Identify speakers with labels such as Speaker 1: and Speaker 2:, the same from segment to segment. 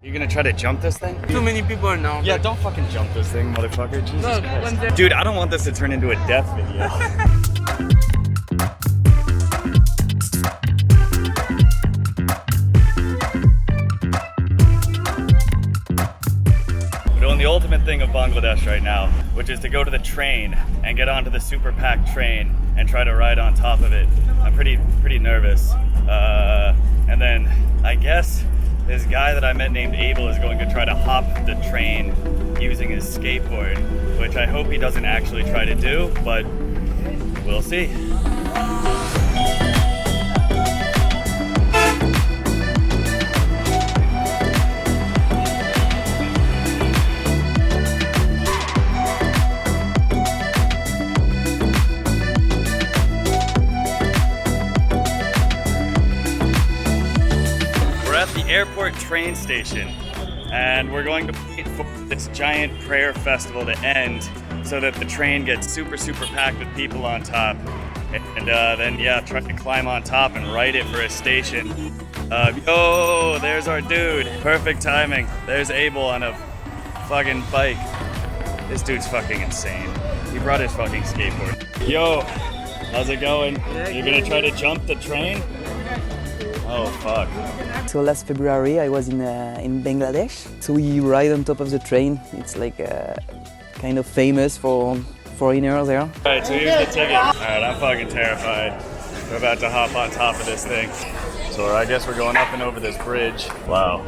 Speaker 1: You gonna try to jump this thing?
Speaker 2: Too many people now.
Speaker 1: Yeah, don't fucking jump this thing, motherfucker. Jesus
Speaker 2: No,
Speaker 1: Christ. Dude, I don't want this to turn into a death video. We're doing the ultimate thing of Bangladesh right now, which is to go to the train and get onto the super packed train and try to ride on top of it. I'm pretty nervous. And then I guess this guy that I met named Abel is going to try to hop the train using his skateboard, which I hope he doesn't actually try to do, but we'll see. Airport train station, and we're going to wait for this giant prayer festival to end so that the train gets super packed with people on top, and then yeah, try to climb on top and ride it for a station. Yo, there's our dude. Perfect timing. There's Abel on a fucking bike. This dude's fucking insane. He brought his fucking skateboard. Yo, how's it going? You gonna try to jump the train? Oh fuck.
Speaker 3: So last February I was in Bangladesh. So we ride on top of the train. It's like kind of famous for foreigners there.
Speaker 1: Alright, so here's the ticket. Alright, I'm fucking terrified. We're about to hop on top of this thing. So I guess we're going up and over this bridge. Wow.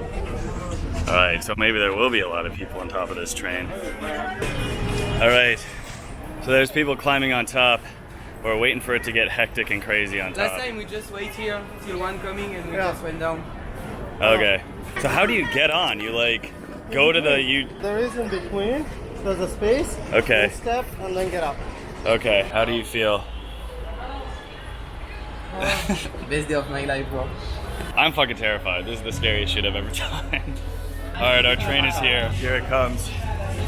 Speaker 1: Alright, so maybe there will be a lot of people on top of this train. Alright, so there's people climbing on top. We're waiting for it to get hectic and crazy on top.
Speaker 2: Last time we just wait here till one coming and we just went down.
Speaker 1: Okay. So how do you get on? You like go to the
Speaker 4: There is in between. There's a space.
Speaker 1: Okay.
Speaker 4: You step and then get up.
Speaker 1: Okay. How do you feel?
Speaker 2: Best day of my life, bro.
Speaker 1: I'm fucking terrified. This is the scariest shit I've ever done. Alright, our train is here. Here it comes.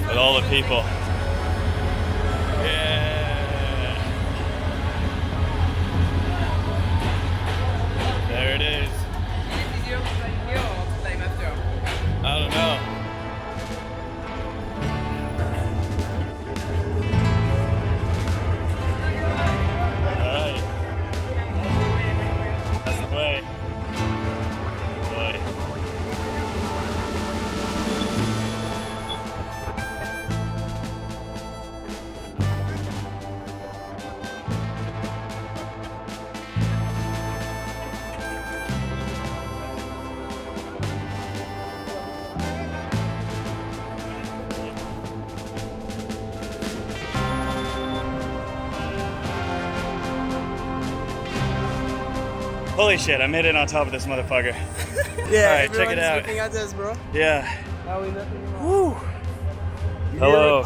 Speaker 1: With all the people. Yeah. There it is. I don't know. Alright. That's the way. Boy. Holy shit, I made it on top of this motherfucker.
Speaker 2: Yeah,
Speaker 1: alright, check it out.
Speaker 2: Looking at us, bro.
Speaker 1: Yeah.
Speaker 2: Now we nothing.
Speaker 1: Woo. Hello.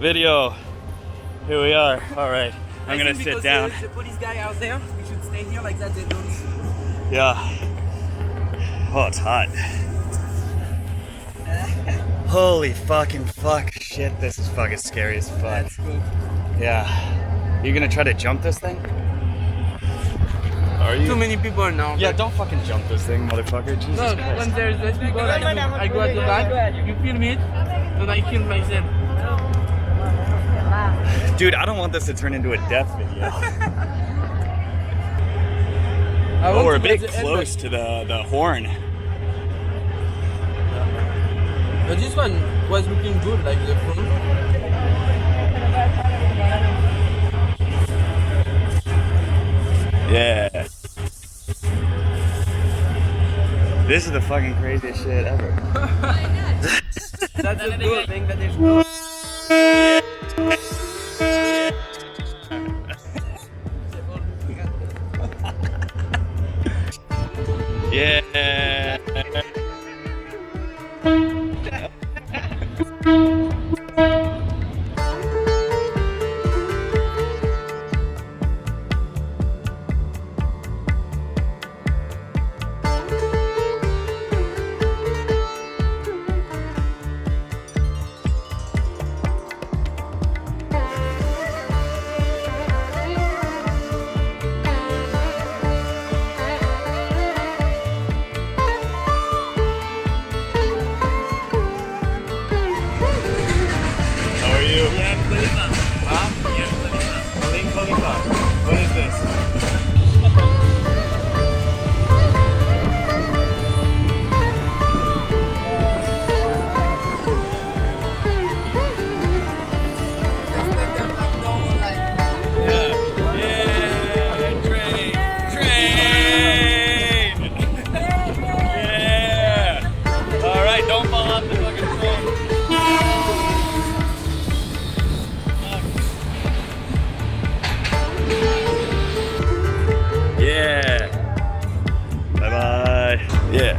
Speaker 1: Video. Here we are. Alright. I'm gonna sit down.
Speaker 2: There's the police guy out there. We should stay here like that. They don't.
Speaker 1: Yeah. Oh, it's hot. Holy fucking fuck. Shit, this is fucking scary as fuck.
Speaker 2: That's good.
Speaker 1: Yeah. You gonna try to jump this thing? Are you?
Speaker 2: Too many people now.
Speaker 1: Yeah, don't fucking jump this thing, motherfucker. Jesus
Speaker 2: No,
Speaker 1: Christ.
Speaker 2: when there's less people, I go at the back, you film it, and I film myself.
Speaker 1: Dude, I don't want this to turn into a death video. Oh, we're a bit close to the horn.
Speaker 2: But this one was looking good, like the front.
Speaker 1: Yeah. This is the fucking craziest shit ever.
Speaker 2: That's a good thing that there's no.
Speaker 1: Yeah. Huh? Link Khalifa. What is this? Yeah.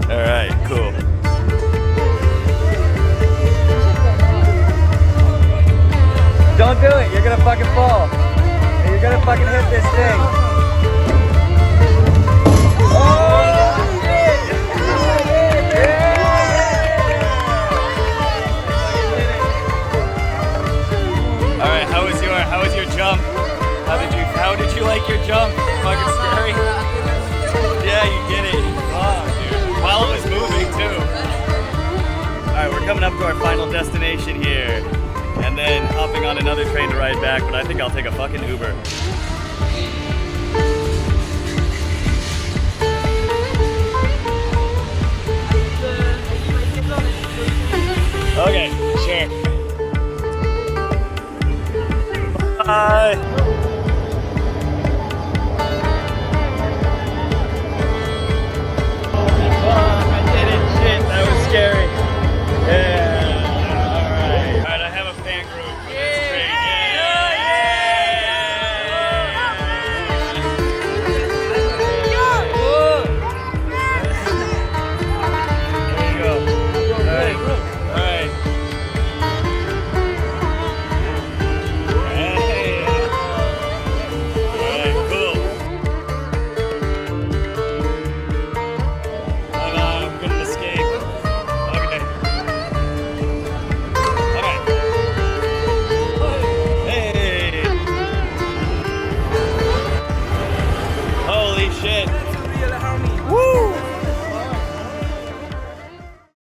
Speaker 1: All right, cool. Don't do it. You're gonna fucking fall. You're gonna fucking hit this thing. Oh shit! Yeah! All right, how was your jump? How did you like your jump? Fucking scary. Yeah, you did it. Wow, dude. While it was moving, too. Alright, we're coming up to our final destination here. And then hopping on another train to ride back, but I think I'll take a fucking Uber. Okay, sure. Bye.